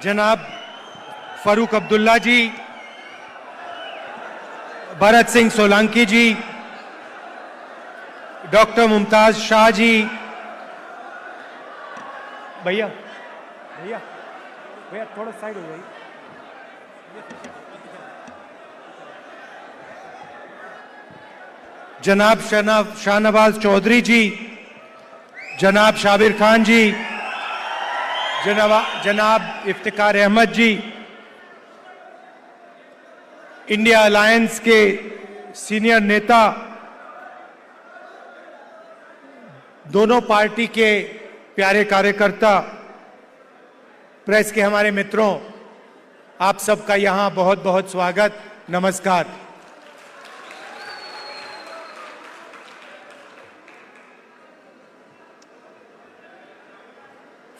जनाब फारूक अब्दुल्ला जी, भरत सिंह सोलंकी जी, डॉक्टर मुमताज शाह जी, भैया भैया भैया थोड़ा साइड हो जाइए, जनाब शाहनवाज चौधरी जी, जनाब शाबिर खान जी, जनाब इफ्तिकार अहमद जी, इंडिया अलायंस के सीनियर नेता, दोनों पार्टी के प्यारे कार्यकर्ता, प्रेस के हमारे मित्रों, आप सबका यहां बहुत बहुत स्वागत, नमस्कार।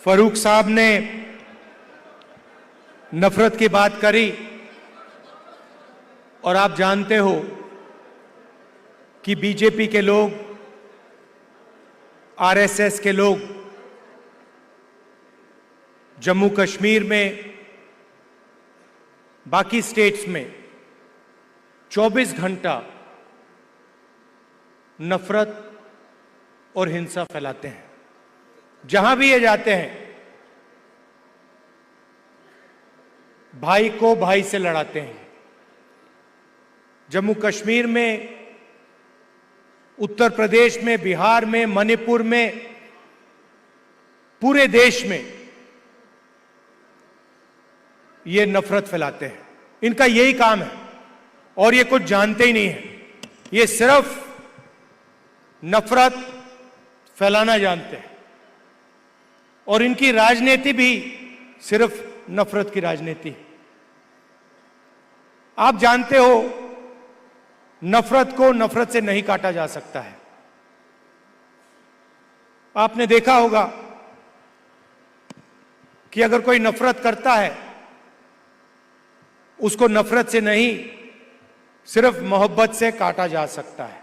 फारूक साहब ने नफरत की बात करी और आप जानते हो कि बीजेपी के लोग, आरएसएस के लोग जम्मू कश्मीर में, बाकी स्टेट्स में 24 घंटा नफरत और हिंसा फैलाते हैं। जहां भी ये जाते हैं भाई को भाई से लड़ाते हैं। जम्मू कश्मीर में, उत्तर प्रदेश में, बिहार में, मणिपुर में, पूरे देश में ये नफरत फैलाते हैं। इनका यही काम है और ये कुछ जानते ही नहीं है। ये सिर्फ नफरत फैलाना जानते हैं और इनकी राजनीति भी सिर्फ नफरत की राजनीति है। आप जानते हो नफरत को नफरत से नहीं काटा जा सकता है। आपने देखा होगा कि अगर कोई नफरत करता है, उसको नफरत से नहीं, सिर्फ मोहब्बत से काटा जा सकता है।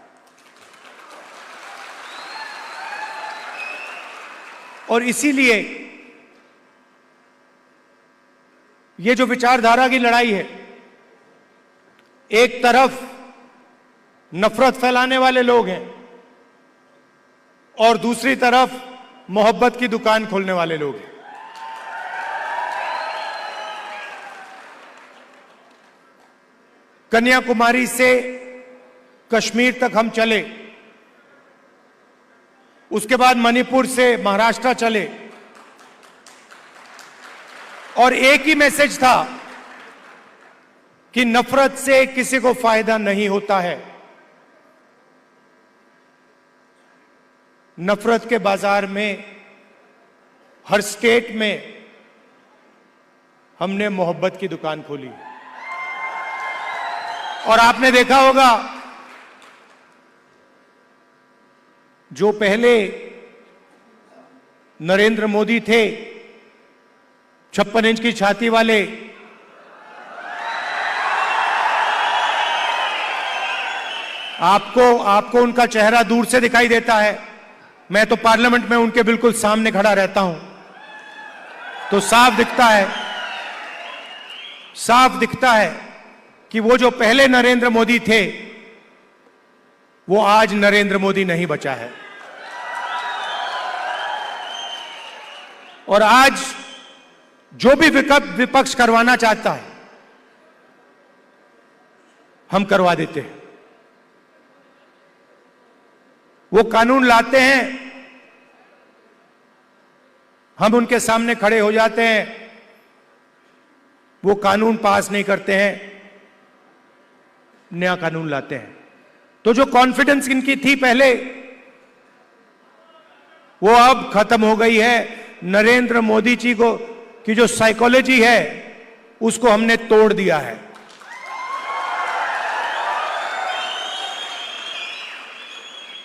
और इसीलिए ये जो विचारधारा की लड़ाई है, एक तरफ नफरत फैलाने वाले लोग हैं और दूसरी तरफ मोहब्बत की दुकान खोलने वाले लोग हैं। कन्याकुमारी से कश्मीर तक हम चले, उसके बाद मणिपुर से महाराष्ट्र चले और एक ही मैसेज था कि नफरत से किसी को फायदा नहीं होता है। नफरत के बाजार में, हर स्टेट में हमने मोहब्बत की दुकान खोली। और आपने देखा होगा जो पहले नरेंद्र मोदी थे, 56 इंच की छाती वाले, आपको उनका चेहरा दूर से दिखाई देता है। मैं तो पार्लियामेंट में उनके बिल्कुल सामने खड़ा रहता हूं, तो साफ दिखता है कि वो जो पहले नरेंद्र मोदी थे, वो आज नरेंद्र मोदी नहीं बचा है। और आज जो भी विपक्ष करवाना चाहता है, हम करवा देते हैं। वो कानून लाते हैं, हम उनके सामने खड़े हो जाते हैं, वो कानून पास नहीं करते हैं, नया कानून लाते हैं। तो जो कॉन्फिडेंस इनकी थी पहले, वो अब खत्म हो गई है। नरेंद्र मोदी जी को की जो साइकोलॉजी है, उसको हमने तोड़ दिया है।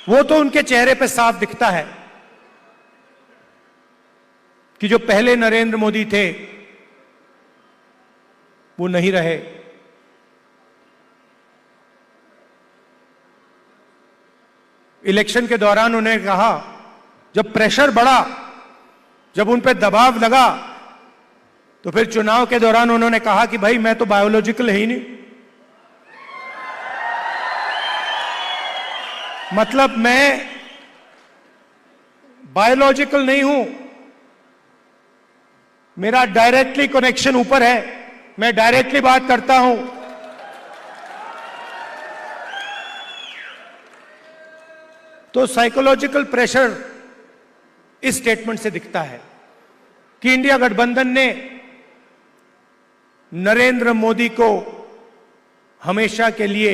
वो तो उनके चेहरे पे साफ दिखता है कि जो पहले नरेंद्र मोदी थे, वो नहीं रहे। इलेक्शन के दौरान उन्हें कहा, जब प्रेशर बढ़ा, जब उन पर दबाव लगा तो फिर चुनाव के दौरान उन्होंने कहा कि भाई मैं तो बायोलॉजिकल है ही नहीं, मतलब मैं बायोलॉजिकल नहीं हूं, मेरा डायरेक्टली कनेक्शन ऊपर है, मैं डायरेक्टली बात करता हूं। तो साइकोलॉजिकल प्रेशर इस स्टेटमेंट से दिखता है कि इंडिया गठबंधन ने नरेंद्र मोदी को हमेशा के लिए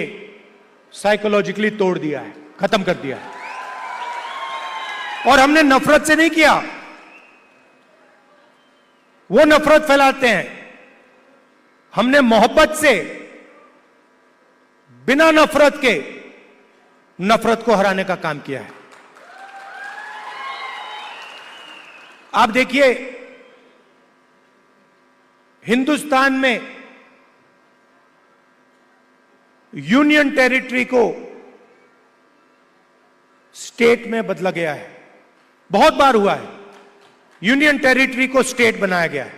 साइकोलॉजिकली तोड़ दिया है, खत्म कर दिया है। और हमने नफरत से नहीं किया, वो नफरत फैलाते हैं, हमने मोहब्बत से, बिना नफरत के नफरत को हराने का काम किया है। आप देखिए, हिंदुस्तान में यूनियन टेरिटरी को स्टेट में बदला गया है, बहुत बार हुआ है, यूनियन टेरिटरी को स्टेट बनाया गया है।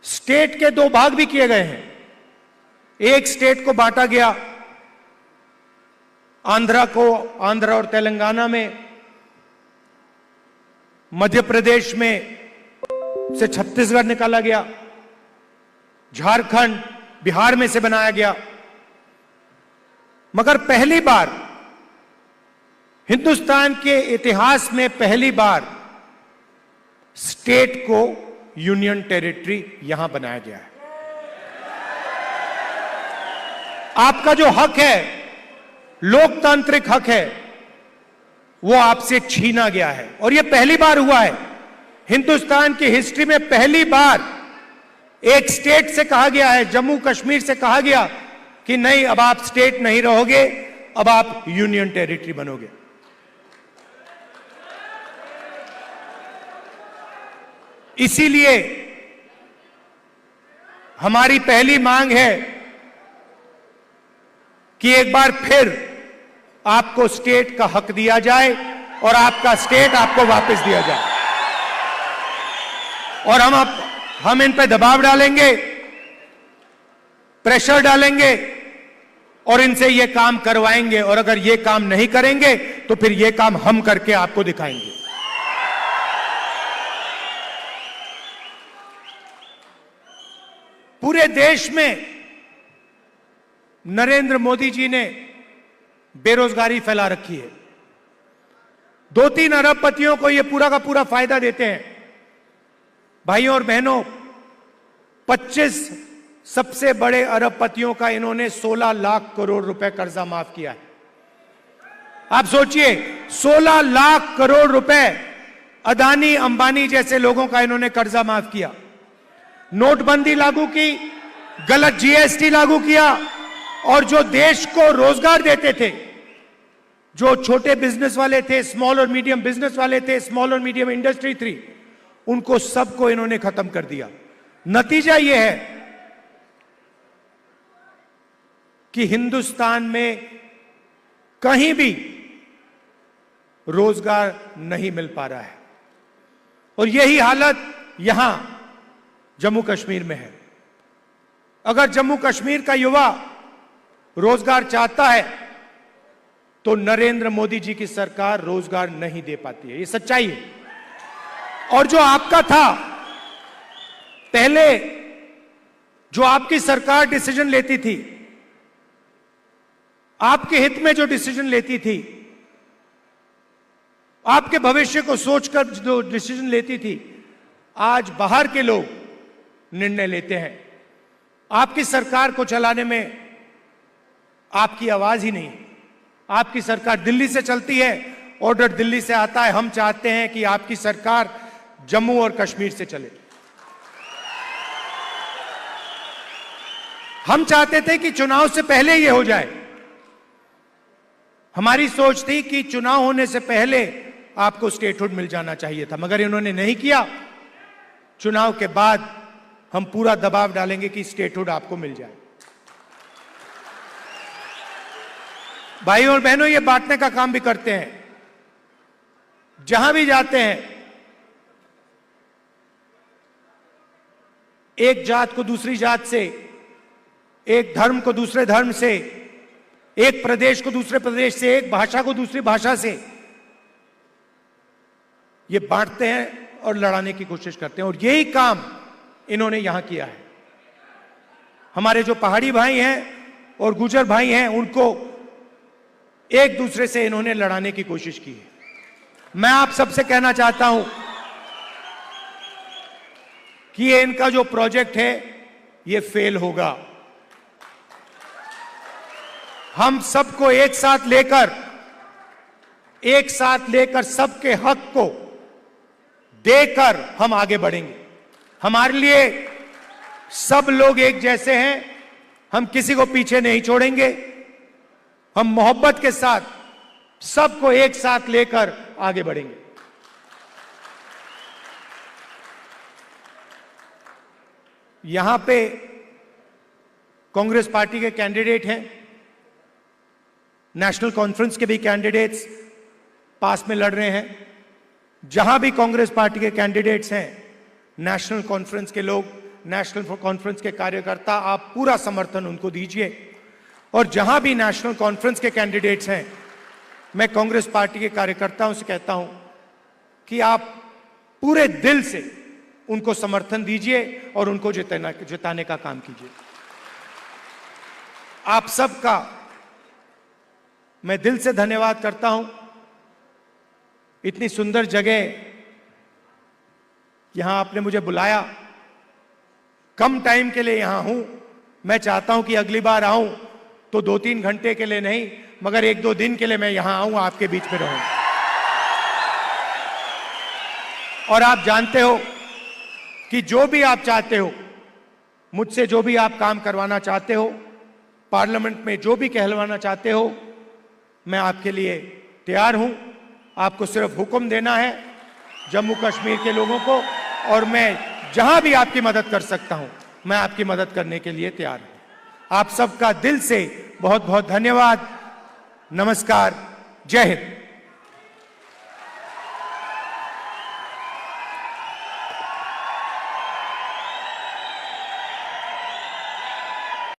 स्टेट के दो भाग भी किए गए हैं, एक स्टेट को बांटा गया, आंध्रा और तेलंगाना में, मध्य प्रदेश में से छत्तीसगढ़ निकाला गया, झारखंड बिहार में से बनाया गया। मगर पहली बार हिंदुस्तान के इतिहास में पहली बार स्टेट को यूनियन टेरिटरी यहां बनाया गया है। आपका जो हक है, लोकतांत्रिक हक है, वो आपसे छीना गया है। और यह पहली बार हुआ है हिंदुस्तान की हिस्ट्री में, पहली बार एक स्टेट से कहा गया है, जम्मू कश्मीर से कहा गया कि नहीं, अब आप स्टेट नहीं रहोगे, अब आप यूनियन टेरिटरी बनोगे। इसीलिए हमारी पहली मांग है कि एक बार फिर आपको स्टेट का हक दिया जाए और आपका स्टेट आपको वापस दिया जाए। और हम इन पे दबाव डालेंगे, प्रेशर डालेंगे और इनसे ये काम करवाएंगे। और अगर ये काम नहीं करेंगे तो फिर ये काम हम करके आपको दिखाएंगे। पूरे देश में नरेंद्र मोदी जी ने बेरोजगारी फैला रखी है। 2-3 अरबपतियों को यह पूरा का पूरा फायदा देते हैं। भाइयों और बहनों, 25 सबसे बड़े अरबपतियों का इन्होंने 16 लाख करोड़ रुपए कर्जा माफ किया है। आप सोचिए, 16 लाख करोड़ रुपए अदानी अंबानी जैसे लोगों का इन्होंने कर्जा माफ किया। नोटबंदी लागू की, गलत जीएसटी लागू किया, और जो देश को रोजगार देते थे, जो छोटे बिजनेस वाले थे, स्मॉल और मीडियम बिजनेस वाले थे, स्मॉल और मीडियम इंडस्ट्री थी, उनको सबको इन्होंने खत्म कर दिया। नतीजा यह है कि हिंदुस्तान में कहीं भी रोजगार नहीं मिल पा रहा है। और यही हालत यहां जम्मू कश्मीर में है। अगर जम्मू कश्मीर का युवा रोजगार चाहता है तो नरेंद्र मोदी जी की सरकार रोजगार नहीं दे पाती है, ये सच्चाई है। और जो आपका था पहले, जो आपकी सरकार डिसीजन लेती थी, आपके हित में जो डिसीजन लेती थी, आपके भविष्य को सोचकर जो डिसीजन लेती थी, आज बाहर के लोग निर्णय लेते हैं। आपकी सरकार को चलाने में आपकी आवाज ही नहीं। आपकी सरकार दिल्ली से चलती है, ऑर्डर दिल्ली से आता है। हम चाहते हैं कि आपकी सरकार जम्मू और कश्मीर से चले। हम चाहते थे कि चुनाव से पहले यह हो जाए। हमारी सोच थी कि चुनाव होने से पहले आपको स्टेटहुड मिल जाना चाहिए था, मगर इन्होंने नहीं किया। चुनाव के बाद हम पूरा दबाव डालेंगे कि स्टेटहुड आपको मिल जाए। भाइयों और बहनों, ये बांटने का काम भी करते हैं। जहां भी जाते हैं एक जात को दूसरी जात से, एक धर्म को दूसरे धर्म से, एक प्रदेश को दूसरे प्रदेश से, एक भाषा को दूसरी भाषा से ये बांटते हैं और लड़ाने की कोशिश करते हैं। और यही काम इन्होंने यहां किया है। हमारे जो पहाड़ी भाई हैं और गुर्जर भाई हैं, उनको एक दूसरे से इन्होंने लड़ाने की कोशिश की है। मैं आप सबसे कहना चाहता हूं कि ये इनका जो प्रोजेक्ट है ये फेल होगा। हम सबको एक साथ लेकर सबके हक को देकर हम आगे बढ़ेंगे। हमारे लिए सब लोग एक जैसे हैं, हम किसी को पीछे नहीं छोड़ेंगे। हम मोहब्बत के साथ सबको एक साथ लेकर आगे बढ़ेंगे। यहां पे कांग्रेस पार्टी के कैंडिडेट हैं, नेशनल कॉन्फ्रेंस के भी कैंडिडेट्स पास में लड़ रहे हैं। जहां भी कांग्रेस पार्टी के कैंडिडेट्स हैं, नेशनल कॉन्फ्रेंस के लोग, नेशनल कॉन्फ्रेंस के कार्यकर्ता, आप पूरा समर्थन उनको दीजिए। और जहां भी नेशनल कॉन्फ्रेंस के कैंडिडेट्स हैं, मैं कांग्रेस पार्टी के कार्यकर्ताओं से कहता हूं कि आप पूरे दिल से उनको समर्थन दीजिए और उनको जिताने का काम कीजिए। आप सबका मैं दिल से धन्यवाद करता हूं। इतनी सुंदर जगह यहां आपने मुझे बुलाया, कम टाइम के लिए यहां हूं। मैं चाहता हूं कि अगली बार आऊं तो 2-3 घंटे के लिए नहीं, मगर 1-2 दिन के लिए मैं यहां आऊं, आपके बीच में रहूं। और आप जानते हो कि जो भी आप चाहते हो, मुझसे जो भी आप काम करवाना चाहते हो, पार्लियामेंट में जो भी कहलवाना चाहते हो, मैं आपके लिए तैयार हूं। आपको सिर्फ हुक्म देना है जम्मू कश्मीर के लोगों को, और मैं जहां भी आपकी मदद कर सकता हूं, मैं आपकी मदद करने के लिए तैयार हूं। आप सबका दिल से बहुत बहुत धन्यवाद। नमस्कार। जय हिंद।